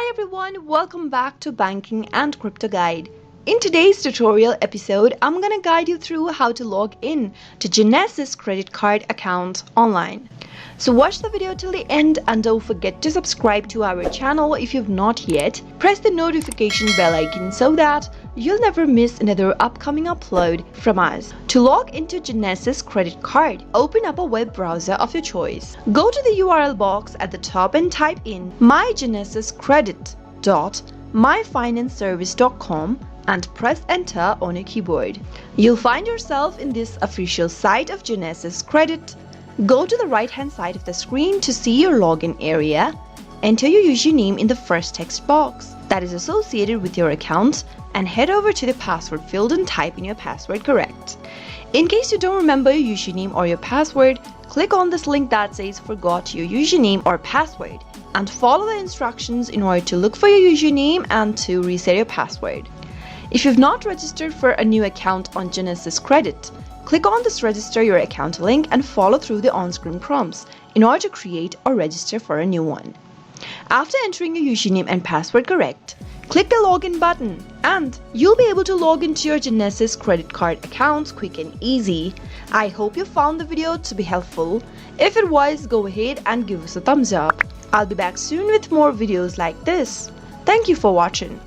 Hi everyone, welcome back to Banking and Crypto Guide. In today's tutorial episode, I'm gonna guide you through how to log in to Genesis credit card account online. So watch the video till the end and don't forget to subscribe to our channel if you've not yet. Press the notification bell icon so that you'll never miss another upcoming upload from us. To log into Genesis credit card, open up a web browser of your choice. Go to the URL box at the top and type in mygenesiscredit.myfinanceservice.com and press enter on your keyboard. You'll find yourself in this official site of Genesis Credit. Go to the right hand side of the screen to see your login area. Enter your username in the first text box that is associated with your account and head over to the password field and type in your password correct. In case you don't remember your username or your password, click on this link that says forgot your username or password and follow the instructions in order to look for your username and to reset your password. If you've not registered for a new account on Genesis Credit, click on this register your account link and follow through the on-screen prompts in order to create or register for a new one. After entering your username and password correct, click the login button and you'll be able to log into your Genesis credit card account quick and easy. I hope you found the video to be helpful. If it was, go ahead and give us a thumbs up. I'll be back soon with more videos like this. Thank you for watching.